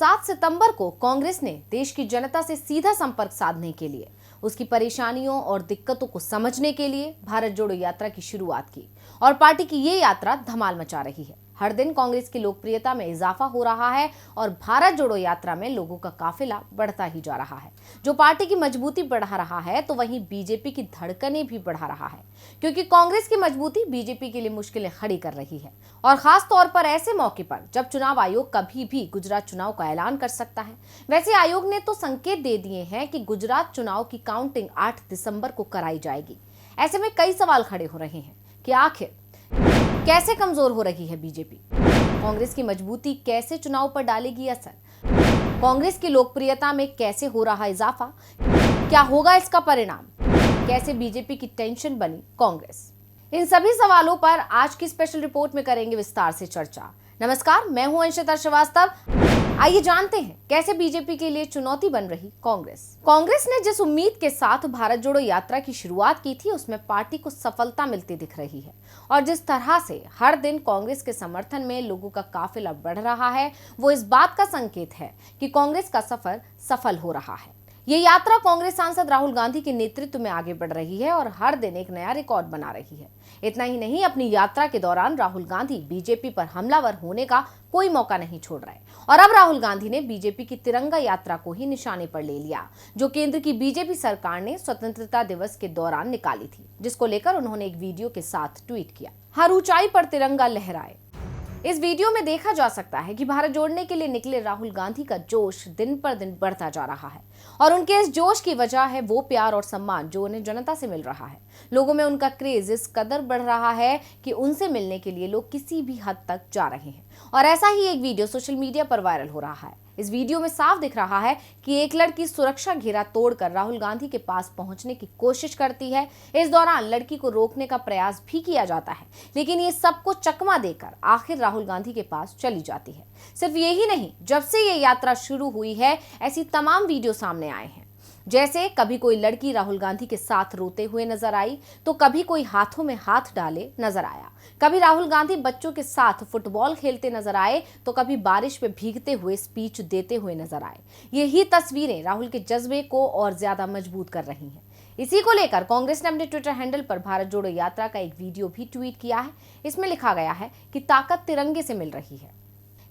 7 सितंबर को कांग्रेस ने देश की जनता से सीधा संपर्क साधने के लिए, उसकी परेशानियों और दिक्कतों को समझने के लिए भारत जोड़ो यात्रा की शुरुआत की और पार्टी की ये यात्रा धमाल मचा रही है। हर दिन कांग्रेस की लोकप्रियता में इजाफा हो रहा है और भारत जोड़ो यात्रा में लोगों का काफिला बढ़ता ही जा रहा है, जो पार्टी की मजबूती बढ़ा रहा है, तो वहीं बीजेपी की धड़कनें भी बढ़ा रहा है, क्योंकि कांग्रेस की मजबूती बीजेपी के लिए मुश्किलें खड़ी कर रही है। और खास तौर पर ऐसे मौके पर जब चुनाव आयोग कभी भी गुजरात चुनाव का ऐलान कर सकता है। वैसे आयोग ने तो संकेत दे दिए हैं कि गुजरात चुनाव की काउंटिंग 8 दिसंबर को कराई जाएगी। ऐसे में कई सवाल खड़े हो रहे हैं कि आखिर कैसे कमजोर हो रही है बीजेपी, कांग्रेस की मजबूती कैसे चुनाव पर डालेगी असर, कांग्रेस की लोकप्रियता में कैसे हो रहा इजाफा, क्या होगा इसका परिणाम, कैसे बीजेपी की टेंशन बनी कांग्रेस। इन सभी सवालों पर आज की स्पेशल रिपोर्ट में करेंगे विस्तार से चर्चा। नमस्कार, मैं हूं अंशिता श्रीवास्तव। आइए जानते हैं कैसे बीजेपी के लिए चुनौती बन रही कांग्रेस। कांग्रेस ने जिस उम्मीद के साथ भारत जोड़ो यात्रा की शुरुआत की थी, उसमें पार्टी को सफलता मिलती दिख रही है और जिस तरह से हर दिन कांग्रेस के समर्थन में लोगों का काफिला बढ़ रहा है, वो इस बात का संकेत है कि कांग्रेस का सफर सफल हो रहा है। ये यात्रा कांग्रेस सांसद राहुल गांधी के नेतृत्व में आगे बढ़ रही है और हर दिन एक नया रिकॉर्ड बना रही है। इतना ही नहीं, अपनी यात्रा के दौरान राहुल गांधी बीजेपी पर हमलावर होने का कोई मौका नहीं छोड़ रहे और अब राहुल गांधी ने बीजेपी की तिरंगा यात्रा को ही निशाने पर ले लिया, जो केंद्र की बीजेपी सरकार ने स्वतंत्रता दिवस के दौरान निकाली थी, जिसको लेकर उन्होंने एक वीडियो के साथ ट्वीट किया, हर ऊंचाई पर तिरंगा लहराए। इस वीडियो में देखा जा सकता है कि भारत जोड़ने के लिए निकले राहुल गांधी का जोश दिन पर दिन बढ़ता जा रहा है और उनके इस जोश की वजह है वो प्यार और सम्मान जो उन्हें जनता से मिल रहा है। लोगों में उनका क्रेज इस कदर बढ़ रहा है कि उनसे मिलने के लिए लोग किसी भी हद तक जा रहे हैं और ऐसा ही एक वीडियो सोशल मीडिया पर वायरल हो रहा है। इस वीडियो में साफ दिख रहा है कि एक लड़की सुरक्षा घेरा तोड़कर राहुल गांधी के पास पहुंचने की कोशिश करती है। इस दौरान लड़की को रोकने का प्रयास भी किया जाता है, लेकिन ये सबको चकमा देकर आखिर राहुल गांधी के पास चली जाती है। सिर्फ यही नहीं, जब से ये यात्रा शुरू हुई है, ऐसी तमाम वीडियो सामने आए हैं। जैसे कभी कोई लड़की राहुल गांधी के साथ रोते हुए नजर आई, तो कभी कोई हाथों में हाथ डाले नजर आया, कभी राहुल गांधी बच्चों के साथ फुटबॉल खेलते नजर आए, तो कभी बारिश में भीगते हुए स्पीच देते हुए नजर आए। यही तस्वीरें राहुल के जज्बे को और ज्यादा मजबूत कर रही हैं। इसी को लेकर कांग्रेस ने अपने ट्विटर हैंडल पर भारत जोड़ो यात्रा का एक वीडियो भी ट्वीट किया है। इसमें लिखा गया है कि ताकत तिरंगे से मिल रही है,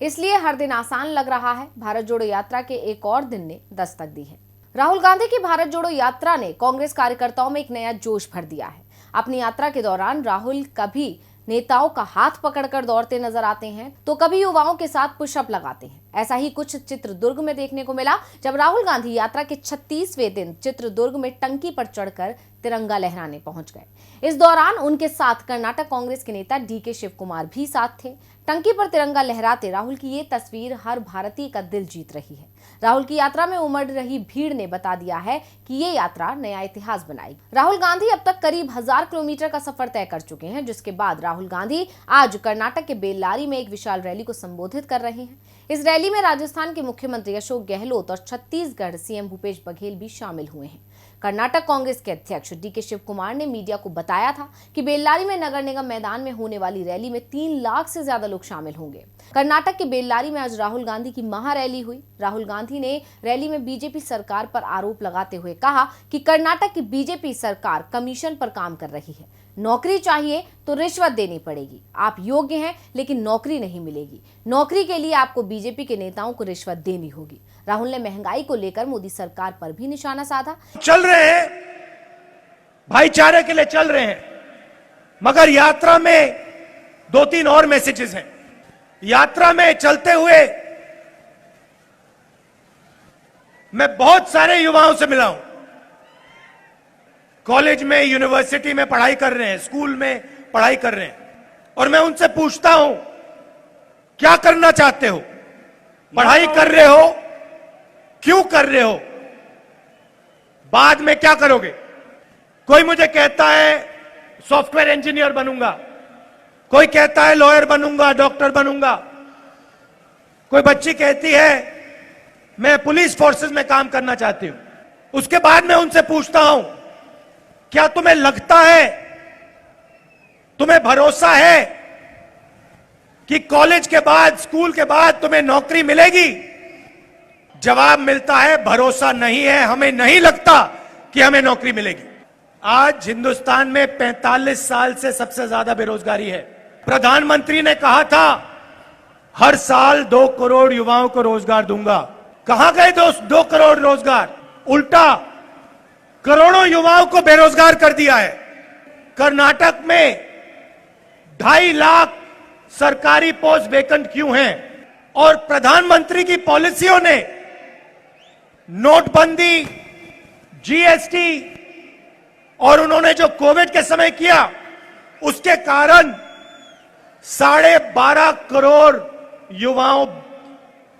इसलिए हर दिन आसान लग रहा है। भारत जोड़ो यात्रा के एक और दिन ने दस्तक दी है। राहुल गांधी की भारत जोड़ो यात्रा ने कांग्रेस कार्यकर्ताओं में एक नया जोश भर दिया है। अपनी यात्रा के दौरान राहुल कभी नेताओं का हाथ पकड़कर दौड़ते नजर आते हैं, तो कभी युवाओं के साथ पुशअप लगाते हैं। ऐसा ही कुछ चित्रदुर्ग में देखने को मिला, जब राहुल गांधी यात्रा के 36वें दिन चित्रदुर्ग में टंकी पर चढ़कर तिरंगा लहराने पहुंच गए। इस दौरान उनके साथ कर्नाटक कांग्रेस के नेता डीके शिव कुमार भी साथ थे। टंकी पर तिरंगा लहराते राहुल की ये तस्वीर हर भारतीय का दिल जीत रही है। राहुल की यात्रा में उमड़ रही भीड़ ने बता दिया है कि ये यात्रा नया इतिहास बनाएगी। राहुल गांधी अब तक करीब 1000 किलोमीटर का सफर तय कर चुके हैं, जिसके बाद राहुल गांधी आज कर्नाटक के बेल्लारी में एक विशाल रैली को संबोधित कर रहे हैं। इस रैली में राजस्थान के मुख्यमंत्री अशोक गहलोत और छत्तीसगढ़ सीएम भूपेश बघेल भी शामिल हुए हैं। कर्नाटक कांग्रेस के अध्यक्ष डीके शिव कुमार ने मीडिया को बताया था कि बेल्लारी में नगर निगम मैदान में होने वाली रैली में 3 लाख से ज्यादा लोग शामिल होंगे। कर्नाटक के बेल्लारी में आज राहुल गांधी की महारैली हुई। राहुल गांधी ने रैली में बीजेपी सरकार पर आरोप लगाते हुए कहा कि कर्नाटक की बीजेपी सरकार कमीशन पर काम कर रही है। नौकरी चाहिए तो रिश्वत देनी पड़ेगी। आप योग्य हैं लेकिन नौकरी नहीं मिलेगी। नौकरी के लिए आपको बीजेपी के नेताओं को रिश्वत देनी होगी। राहुल ने महंगाई को लेकर मोदी सरकार पर भी निशाना साधा। चल रहे हैं, भाईचारे के लिए चल रहे हैं, मगर यात्रा में 2-3 और मैसेजेस हैं। यात्रा में चलते हुए मैं बहुत सारे युवाओं से मिला हूं। कॉलेज में, यूनिवर्सिटी में पढ़ाई कर रहे हैं, स्कूल में पढ़ाई कर रहे हैं, और मैं उनसे पूछता हूं, क्या करना चाहते हो? पढ़ाई कर रहे हो, क्यों कर रहे हो? बाद में क्या करोगे? कोई मुझे कहता है सॉफ्टवेयर इंजीनियर बनूंगा, कोई कहता है लॉयर बनूंगा, डॉक्टर बनूंगा, कोई बच्ची कहती है मैं पुलिस फोर्सेस में काम करना चाहती हूं। उसके बाद मैं उनसे पूछता हूं, क्या तुम्हें लगता है, तुम्हें भरोसा है कि कॉलेज के बाद, स्कूल के बाद तुम्हें नौकरी मिलेगी? जवाब मिलता है भरोसा नहीं है, हमें नहीं लगता कि हमें नौकरी मिलेगी। आज हिंदुस्तान में 45 साल से सबसे ज्यादा बेरोजगारी है। प्रधानमंत्री ने कहा था हर साल 2 करोड़ युवाओं को रोजगार दूंगा। कहां गए 2 करोड़ रोजगार? उल्टा करोड़ों युवाओं को बेरोजगार कर दिया है। कर्नाटक में 2.5 लाख सरकारी पोस्ट वेकेंट क्यों हैं? और प्रधानमंत्री की पॉलिसियों ने नोटबंदी, जीएसटी और उन्होंने जो कोविड के समय किया उसके कारण 12.5 करोड़ युवाओं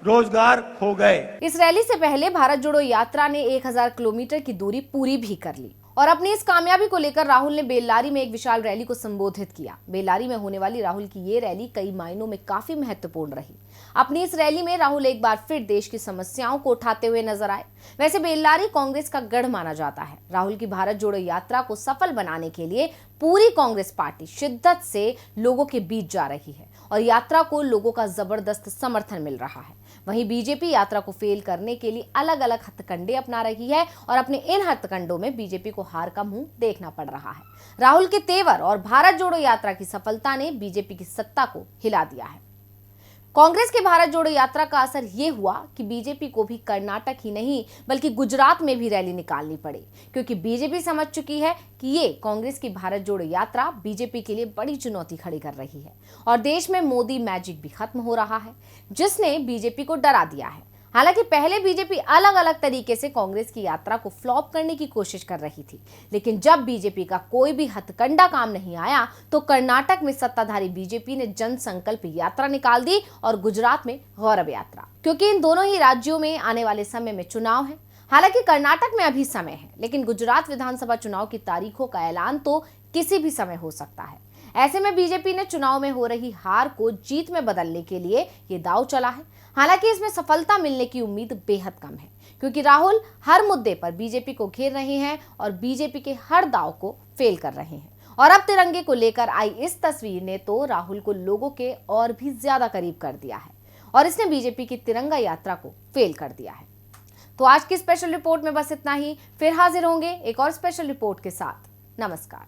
रोजगार खो गए। इस रैली से पहले भारत जोड़ो यात्रा ने 1000 किलोमीटर की दूरी पूरी भी कर ली और अपनी इस कामयाबी को लेकर राहुल ने बेल्लारी में एक विशाल रैली को संबोधित किया। बेल्लारी में होने वाली राहुल की ये रैली कई मायनों में काफी महत्वपूर्ण रही। अपनी इस रैली में राहुल एक बार फिर देश की समस्याओं को उठाते हुए नजर आए। वैसे बेल्लारी कांग्रेस का गढ़ माना जाता है। राहुल की भारत जोड़ो यात्रा को सफल बनाने के लिए पूरी कांग्रेस पार्टी शिद्दत से लोगों के बीच जा रही है और यात्रा को लोगों का जबरदस्त समर्थन मिल रहा है। वहीं बीजेपी यात्रा को फेल करने के लिए अलग अलग हथकंडे अपना रही है और अपने इन हथकंडों में बीजेपी को हार का मुंह देखना पड़ रहा है। राहुल के तेवर और भारत जोड़ो यात्रा की सफलता ने बीजेपी की सत्ता को हिला दिया है। कांग्रेस के भारत जोड़ो यात्रा का असर ये हुआ कि बीजेपी को भी कर्नाटक ही नहीं बल्कि गुजरात में भी रैली निकालनी पड़ी, क्योंकि बीजेपी समझ चुकी है कि ये कांग्रेस की भारत जोड़ो यात्रा बीजेपी के लिए बड़ी चुनौती खड़ी कर रही है और देश में मोदी मैजिक भी खत्म हो रहा है, जिसने बीजेपी को डरा दिया है। हालांकि पहले बीजेपी अलग अलग तरीके से कांग्रेस की यात्रा को फ्लॉप करने की कोशिश कर रही थी, लेकिन जब बीजेपी का कोई भी हथकंडा काम नहीं आया तो कर्नाटक में सत्ताधारी बीजेपी ने जन संकल्प यात्रा निकाल दी और गुजरात में गौरव यात्रा, क्योंकि इन दोनों ही राज्यों में आने वाले समय में चुनाव है। हालांकि कर्नाटक में अभी समय है, लेकिन गुजरात विधानसभा चुनाव की तारीखों का ऐलान तो किसी भी समय हो सकता है। ऐसे में बीजेपी ने चुनाव में हो रही हार को जीत में बदलने के लिए ये दांव चला है। हालांकि इसमें सफलता मिलने की उम्मीद बेहद कम है, क्योंकि राहुल हर मुद्दे पर बीजेपी को घेर रहे हैं और बीजेपी के हर दांव को फेल कर रहे हैं। और अब तिरंगे को लेकर आई इस तस्वीर ने तो राहुल को लोगों के और भी ज्यादा करीब कर दिया है और इसने बीजेपी की तिरंगा यात्रा को फेल कर दिया है। तो आज की स्पेशल रिपोर्ट में बस इतना ही। फिर हाजिर होंगे एक और स्पेशल रिपोर्ट के साथ। नमस्कार।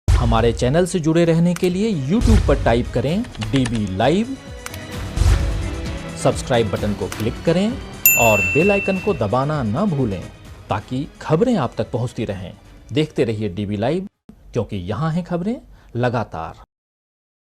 हमारे चैनल से जुड़े रहने के लिए YouTube पर टाइप करें DB लाइव, सब्सक्राइब बटन को क्लिक करें और बेल आइकन को दबाना ना भूलें ताकि खबरें आप तक पहुंचती रहें। देखते रहिए DB लाइव, क्योंकि यहाँ हैं खबरें लगातार।